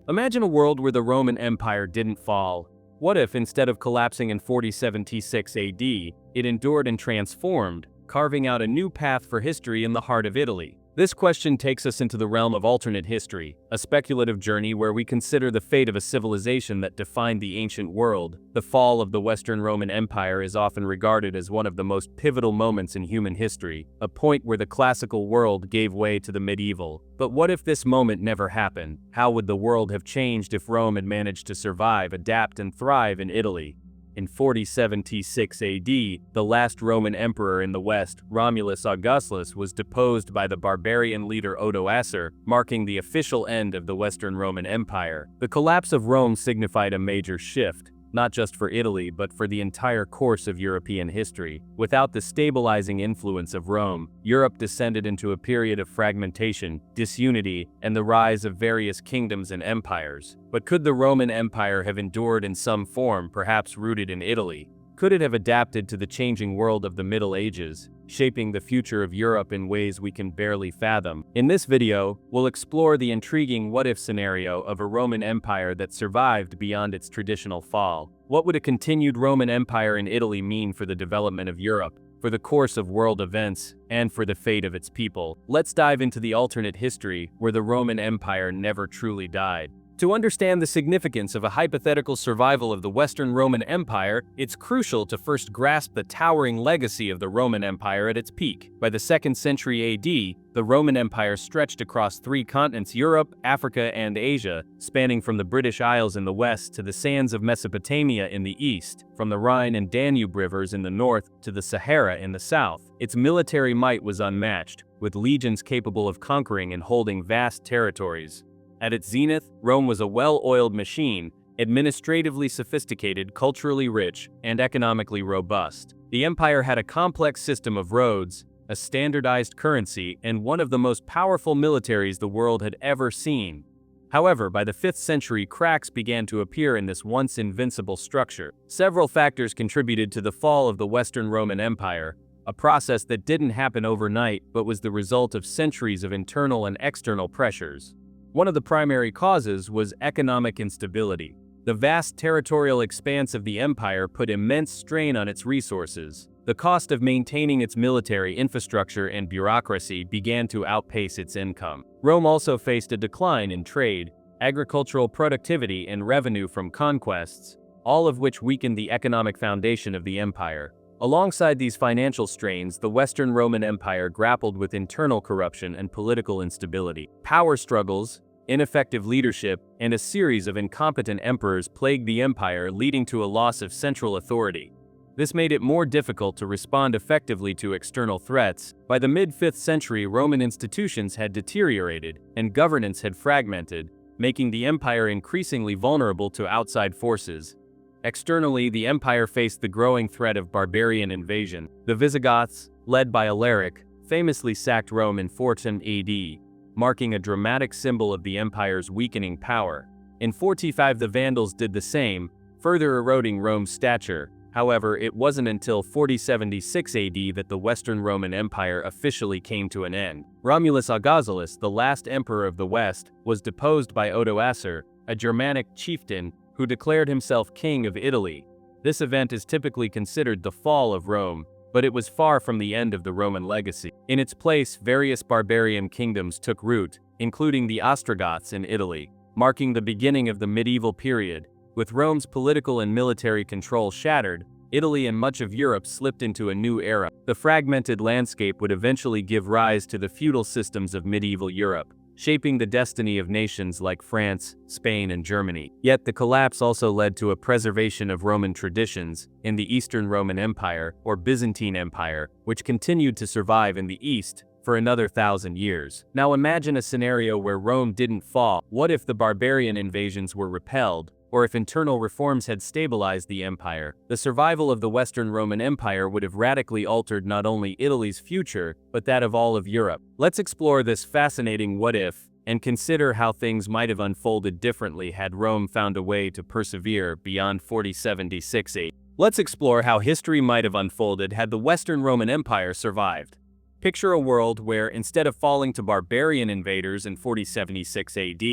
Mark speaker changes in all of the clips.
Speaker 1: Imagine a world where the Roman Empire didn't fall. What if, instead of collapsing in 4076 AD, it endured and transformed, carving out a new path for history in the heart of Italy? This question takes us into the realm of alternate history, a speculative journey where we consider the fate of a civilization that defined the ancient world. The fall of the Western Roman Empire is often regarded as one of the most pivotal moments in human history, a point where the classical world gave way to the medieval. But what if this moment never happened? How would the world have changed if Rome had managed to survive, adapt, and thrive in Italy? In 4076 AD, the last Roman emperor in the West, Romulus Augustulus, was deposed by the barbarian leader Odoacer, marking the official end of the Western Roman Empire. The collapse of Rome signified a major shift, not just for Italy but for the entire course of European history. Without the stabilizing influence of Rome, Europe descended into a period of fragmentation, disunity, and the rise of various kingdoms and empires. But could the Roman Empire have endured in some form, perhaps rooted in Italy? Could it have adapted to the changing world of the Middle Ages, shaping the future of Europe in ways we can barely fathom? In this video, we'll explore the intriguing what-if scenario of a Roman Empire that survived beyond its traditional fall. What would a continued Roman Empire in Italy mean for the development of Europe, for the course of world events, and for the fate of its people? Let's dive into the alternate history where the Roman Empire never truly died. To understand the significance of a hypothetical survival of the Western Roman Empire, it's crucial to first grasp the towering legacy of the Roman Empire at its peak. By the 2nd century AD, the Roman Empire stretched across 3 continents: Europe, Africa, and Asia, spanning from the British Isles in the west to the sands of Mesopotamia in the east, from the Rhine and Danube rivers in the north to the Sahara in the south. Its military might was unmatched, with legions capable of conquering and holding vast territories. At its zenith, Rome was a well-oiled machine, administratively sophisticated, culturally rich, and economically robust. The empire had a complex system of roads, a standardized currency, and one of the most powerful militaries the world had ever seen. However, by the 5th century, cracks began to appear in this once invincible structure. Several factors contributed to the fall of the Western Roman Empire, a process that didn't happen overnight but was the result of centuries of internal and external pressures. One of the primary causes was economic instability. The vast territorial expanse of the empire put immense strain on its resources. The cost of maintaining its military infrastructure and bureaucracy began to outpace its income. Rome also faced a decline in trade, agricultural productivity, and revenue from conquests, all of which weakened the economic foundation of the empire. Alongside these financial strains, the Western Roman Empire grappled with internal corruption and political instability. Power struggles, ineffective leadership, and a series of incompetent emperors plagued the empire, leading to a loss of central authority. This made it more difficult to respond effectively to external threats. By the mid-5th century, Roman institutions had deteriorated, and governance had fragmented, making the empire increasingly vulnerable to outside forces. Externally, the empire faced the growing threat of barbarian invasion. The Visigoths, led by Alaric, famously sacked Rome in 410 AD, marking a dramatic symbol of the empire's weakening power. In 425, the Vandals did the same, further eroding Rome's stature. However, it wasn't until 4076 AD that the Western Roman Empire officially came to an end. Romulus Augustulus, the last emperor of the West, was deposed by Odoacer, a Germanic chieftain who declared himself king of Italy. This event is typically considered the fall of Rome, but it was far from the end of the Roman legacy. In its place, various barbarian kingdoms took root, including the Ostrogoths in Italy, marking the beginning of the medieval period. With Rome's political and military control shattered, Italy and much of Europe slipped into a new era. The fragmented landscape would eventually give rise to the feudal systems of medieval Europe, shaping the destiny of nations like France, Spain, and Germany. Yet the collapse also led to a preservation of Roman traditions in the Eastern Roman Empire, or Byzantine Empire, which continued to survive in the East for another 1,000 years. Now imagine a scenario where Rome didn't fall. What if the barbarian invasions were repelled, or if internal reforms had stabilized the empire? The survival of the Western Roman Empire would have radically altered not only Italy's future, but that of all of Europe. Let's explore this fascinating what-if, and consider how things might have unfolded differently had Rome found a way to persevere beyond 4076 AD. Let's explore how history might have unfolded had the Western Roman Empire survived. Picture a world where, instead of falling to barbarian invaders in 4076 AD,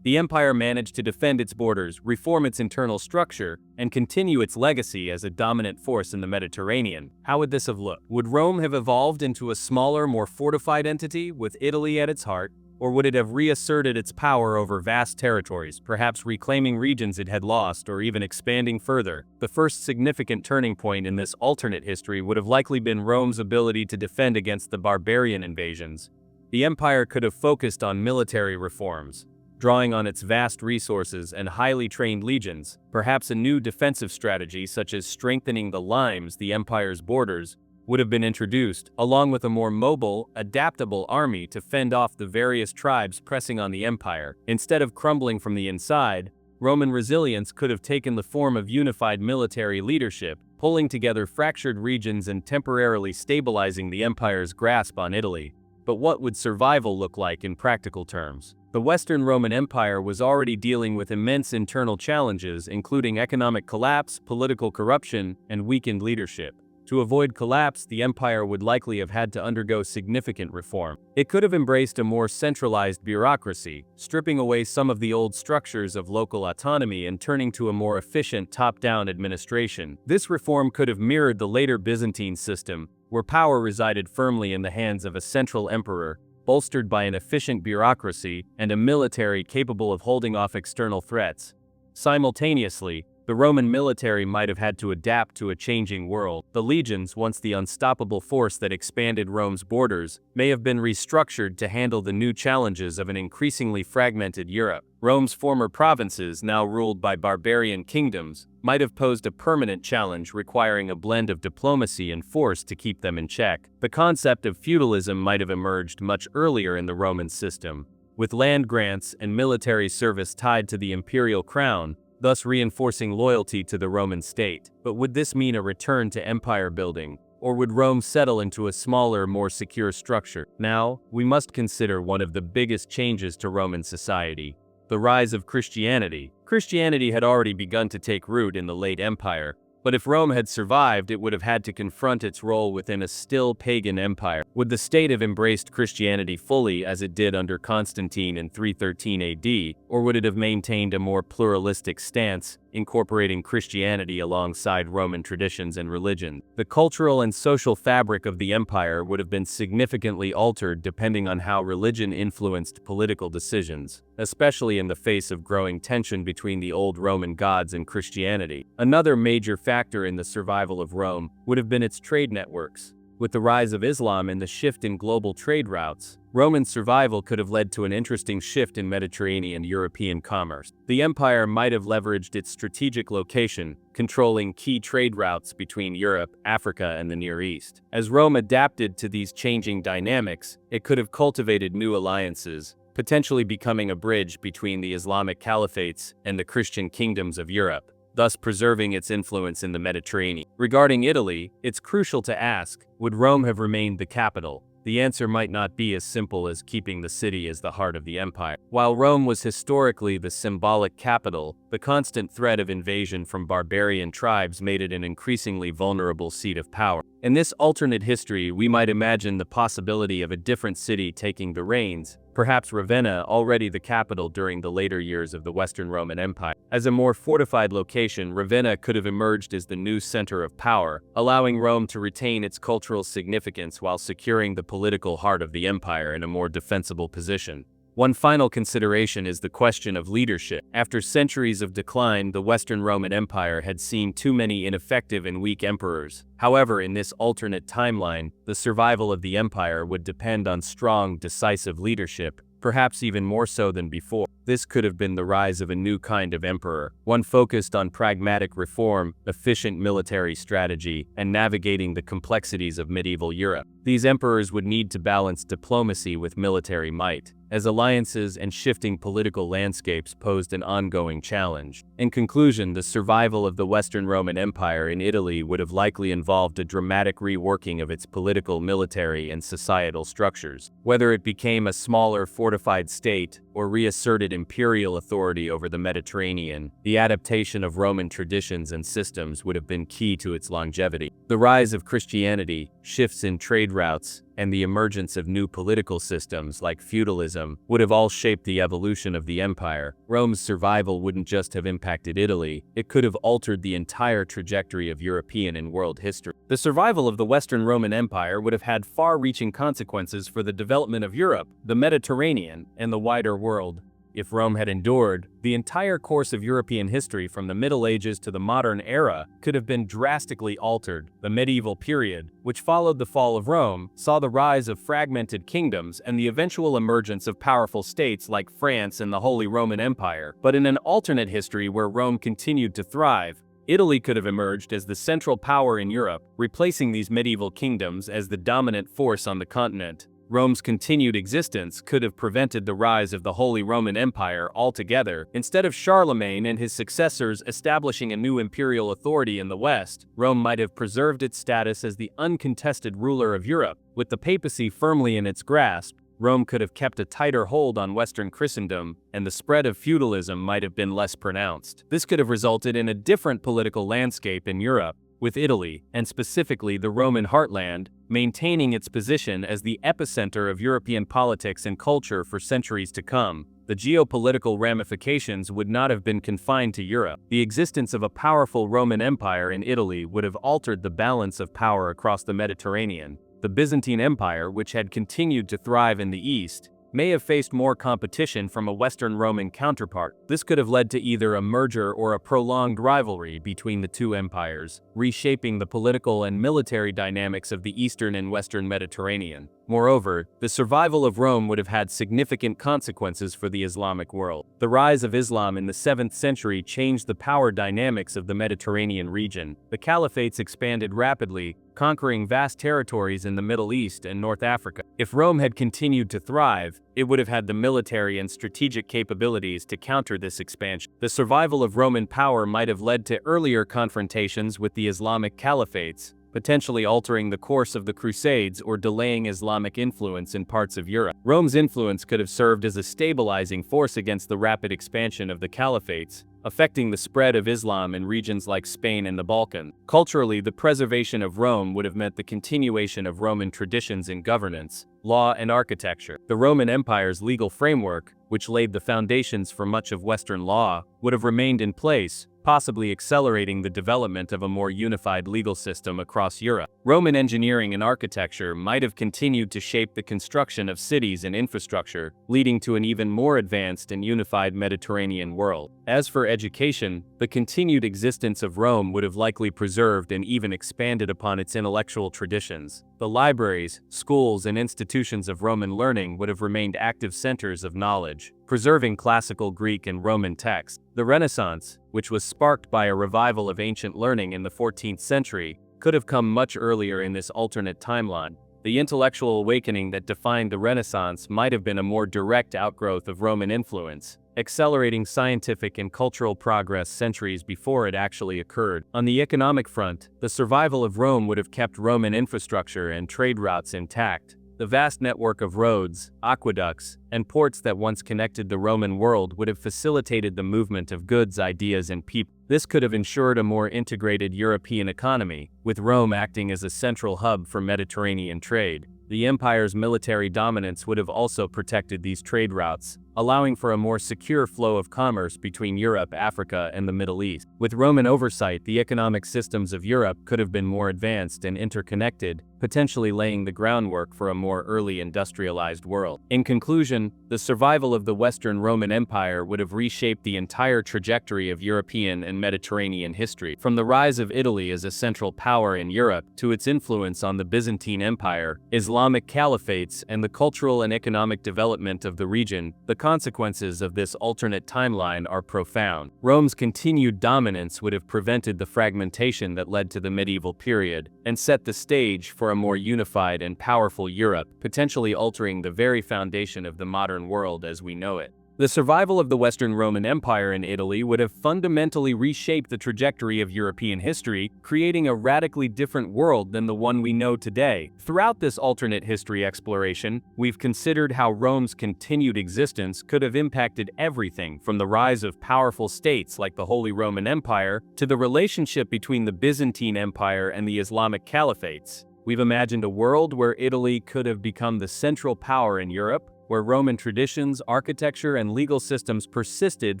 Speaker 1: The empire managed to defend its borders, reform its internal structure, and continue its legacy as a dominant force in the Mediterranean. How would this have looked? Would Rome have evolved into a smaller, more fortified entity with Italy at its heart? Or would it have reasserted its power over vast territories, perhaps reclaiming regions it had lost or even expanding further? The first significant turning point in this alternate history would have likely been Rome's ability to defend against the barbarian invasions. The empire could have focused on military reforms, drawing on its vast resources and highly trained legions. Perhaps a new defensive strategy such as strengthening the limes, the empire's borders, would have been introduced, along with a more mobile, adaptable army to fend off the various tribes pressing on the empire. Instead of crumbling from the inside, Roman resilience could have taken the form of unified military leadership, pulling together fractured regions and temporarily stabilizing the empire's grasp on Italy. But what would survival look like in practical terms? The Western Roman Empire was already dealing with immense internal challenges, including economic collapse, political corruption, and weakened leadership. To avoid collapse, the empire would likely have had to undergo significant reform. It could have embraced a more centralized bureaucracy, stripping away some of the old structures of local autonomy and turning to a more efficient top-down administration. This reform could have mirrored the later Byzantine system, where power resided firmly in the hands of a central emperor, bolstered by an efficient bureaucracy and a military capable of holding off external threats. Simultaneously, the Roman military might have had to adapt to a changing world. The legions, once the unstoppable force that expanded Rome's borders, may have been restructured to handle the new challenges of an increasingly fragmented Europe. Rome's former provinces, now ruled by barbarian kingdoms, might have posed a permanent challenge requiring a blend of diplomacy and force to keep them in check. The concept of feudalism might have emerged much earlier in the Roman system, with land grants and military service tied to the imperial crown, thus reinforcing loyalty to the Roman state. But would this mean a return to empire building, or would Rome settle into a smaller, more secure structure? Now, we must consider one of the biggest changes to Roman society: the rise of Christianity. Christianity had already begun to take root in the late empire, but if Rome had survived, it would have had to confront its role within a still pagan empire. Would the state have embraced Christianity fully as it did under Constantine in 313 AD, or would it have maintained a more pluralistic stance, incorporating Christianity alongside Roman traditions and religion? The cultural and social fabric of the empire would have been significantly altered depending on how religion influenced political decisions, especially in the face of growing tension between the old Roman gods and Christianity. Another major factor in the survival of Rome would have been its trade networks. With the rise of Islam and the shift in global trade routes, Roman survival could have led to an interesting shift in Mediterranean European commerce. The empire might have leveraged its strategic location, controlling key trade routes between Europe, Africa, and the Near East. As Rome adapted to these changing dynamics, it could have cultivated new alliances, potentially becoming a bridge between the Islamic caliphates and the Christian kingdoms of Europe, thus preserving its influence in the Mediterranean. Regarding Italy, it's crucial to ask, would Rome have remained the capital? The answer might not be as simple as keeping the city as the heart of the empire. While Rome was historically the symbolic capital, the constant threat of invasion from barbarian tribes made it an increasingly vulnerable seat of power. In this alternate history, we might imagine the possibility of a different city taking the reins, perhaps Ravenna, already the capital during the later years of the Western Roman Empire. As a more fortified location, Ravenna could have emerged as the new center of power, allowing Rome to retain its cultural significance while securing the political heart of the empire in a more defensible position. One final consideration is the question of leadership. After centuries of decline, the Western Roman Empire had seen too many ineffective and weak emperors. However, in this alternate timeline, the survival of the empire would depend on strong, decisive leadership, perhaps even more so than before. This could have been the rise of a new kind of emperor, one focused on pragmatic reform, efficient military strategy, and navigating the complexities of medieval Europe. These emperors would need to balance diplomacy with military might, as alliances and shifting political landscapes posed an ongoing challenge. In conclusion, the survival of the Western Roman Empire in Italy would have likely involved a dramatic reworking of its political, military, and societal structures. Whether it became a smaller, fortified state, or reasserted imperial authority over the Mediterranean, the adaptation of Roman traditions and systems would have been key to its longevity. The rise of Christianity, shifts in trade routes, and the emergence of new political systems like feudalism would have all shaped the evolution of the empire. Rome's survival wouldn't just have impacted Italy, it could have altered the entire trajectory of European and world history. The survival of the Western Roman Empire would have had far-reaching consequences for the development of Europe, the Mediterranean, and the wider world. If Rome had endured, the entire course of European history from the Middle Ages to the modern era could have been drastically altered. The medieval period, which followed the fall of Rome, saw the rise of fragmented kingdoms and the eventual emergence of powerful states like France and the Holy Roman Empire. But in an alternate history where Rome continued to thrive, Italy could have emerged as the central power in Europe, replacing these medieval kingdoms as the dominant force on the continent. Rome's continued existence could have prevented the rise of the Holy Roman Empire altogether. Instead of Charlemagne and his successors establishing a new imperial authority in the West, Rome might have preserved its status as the uncontested ruler of Europe. With the papacy firmly in its grasp, Rome could have kept a tighter hold on Western Christendom, and the spread of feudalism might have been less pronounced. This could have resulted in a different political landscape in Europe, with Italy, and specifically the Roman heartland, maintaining its position as the epicenter of European politics and culture for centuries to come. The geopolitical ramifications would not have been confined to Europe. The existence of a powerful Roman Empire in Italy would have altered the balance of power across the Mediterranean. The Byzantine Empire, which had continued to thrive in the East, may have faced more competition from a Western Roman counterpart. This could have led to either a merger or a prolonged rivalry between the two empires, reshaping the political and military dynamics of the Eastern and Western Mediterranean. Moreover, the survival of Rome would have had significant consequences for the Islamic world. The rise of Islam in the 7th century changed the power dynamics of the Mediterranean region. The caliphates expanded rapidly, conquering vast territories in the Middle East and North Africa. If Rome had continued to thrive, it would have had the military and strategic capabilities to counter this expansion. The survival of Roman power might have led to earlier confrontations with the Islamic caliphates, potentially altering the course of the Crusades or delaying Islamic influence in parts of Europe. Rome's influence could have served as a stabilizing force against the rapid expansion of the caliphates, affecting the spread of Islam in regions like Spain and the Balkans. Culturally, the preservation of Rome would have meant the continuation of Roman traditions in governance, law, and architecture. The Roman Empire's legal framework, which laid the foundations for much of Western law, would have remained in place, possibly accelerating the development of a more unified legal system across Europe. Roman engineering and architecture might have continued to shape the construction of cities and infrastructure, leading to an even more advanced and unified Mediterranean world. As for education, the continued existence of Rome would have likely preserved and even expanded upon its intellectual traditions. The libraries, schools, and institutions of Roman learning would have remained active centers of knowledge, preserving classical Greek and Roman texts. The Renaissance, which was sparked by a revival of ancient learning in the 14th century, could have come much earlier in this alternate timeline. The intellectual awakening that defined the Renaissance might have been a more direct outgrowth of Roman influence, accelerating scientific and cultural progress centuries before it actually occurred. On the economic front, the survival of Rome would have kept Roman infrastructure and trade routes intact. The vast network of roads, aqueducts, and ports that once connected the Roman world would have facilitated the movement of goods, ideas, and people. This could have ensured a more integrated European economy, with Rome acting as a central hub for Mediterranean trade. The empire's military dominance would have also protected these trade routes, allowing for a more secure flow of commerce between Europe, Africa, and the Middle East. With Roman oversight, the economic systems of Europe could have been more advanced and interconnected, potentially laying the groundwork for a more early industrialized world. In conclusion, the survival of the Western Roman Empire would have reshaped the entire trajectory of European and Mediterranean history. From the rise of Italy as a central power in Europe to its influence on the Byzantine Empire, Islamic caliphates, and the cultural and economic development of the region, the consequences of this alternate timeline are profound. Rome's continued dominance would have prevented the fragmentation that led to the medieval period, and set the stage for a more unified and powerful Europe, potentially altering the very foundation of the modern world as we know it. The survival of the Western Roman Empire in Italy would have fundamentally reshaped the trajectory of European history, creating a radically different world than the one we know today. Throughout this alternate history exploration, we've considered how Rome's continued existence could have impacted everything from the rise of powerful states like the Holy Roman Empire to the relationship between the Byzantine Empire and the Islamic caliphates. We've imagined a world where Italy could have become the central power in Europe, where Roman traditions, architecture, and legal systems persisted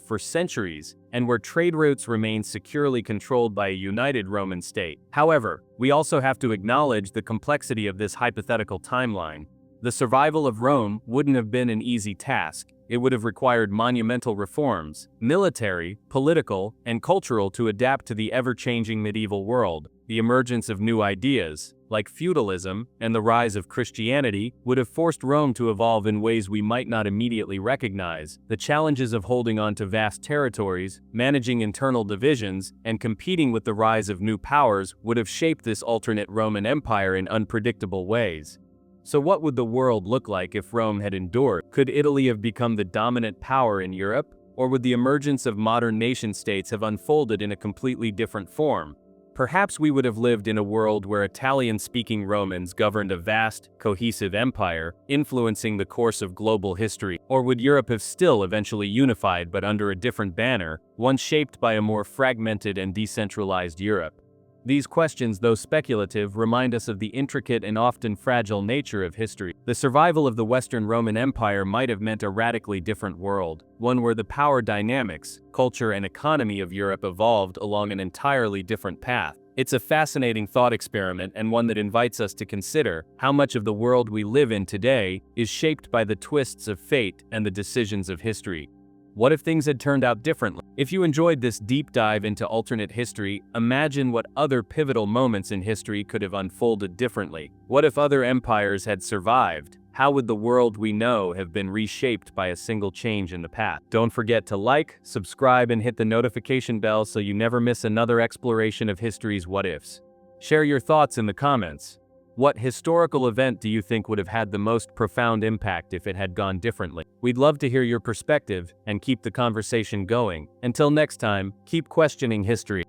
Speaker 1: for centuries, and where trade routes remained securely controlled by a united Roman state. However, we also have to acknowledge the complexity of this hypothetical timeline. The survival of Rome wouldn't have been an easy task. It would have required monumental reforms, military, political, and cultural, to adapt to the ever-changing medieval world. The emergence of new ideas, like feudalism and the rise of Christianity, would have forced Rome to evolve in ways we might not immediately recognize. The challenges of holding on to vast territories, managing internal divisions, and competing with the rise of new powers would have shaped this alternate Roman Empire in unpredictable ways. So what would the world look like if Rome had endured? Could Italy have become the dominant power in Europe, or would the emergence of modern nation-states have unfolded in a completely different form? Perhaps we would have lived in a world where Italian-speaking Romans governed a vast, cohesive empire, influencing the course of global history. Or would Europe have still eventually unified but under a different banner, one shaped by a more fragmented and decentralized Europe? These questions, though speculative, remind us of the intricate and often fragile nature of history. The survival of the Western Roman Empire might have meant a radically different world, one where the power dynamics, culture, and economy of Europe evolved along an entirely different path. It's a fascinating thought experiment, and one that invites us to consider how much of the world we live in today is shaped by the twists of fate and the decisions of history. What if things had turned out differently? If you enjoyed this deep dive into alternate history, imagine what other pivotal moments in history could have unfolded differently. What if other empires had survived? How would the world we know have been reshaped by a single change in the path? Don't forget to like, subscribe, and hit the notification bell so you never miss another exploration of history's what-ifs. Share your thoughts in the comments. What historical event do you think would have had the most profound impact if it had gone differently? We'd love to hear your perspective and keep the conversation going. Until next time, keep questioning history.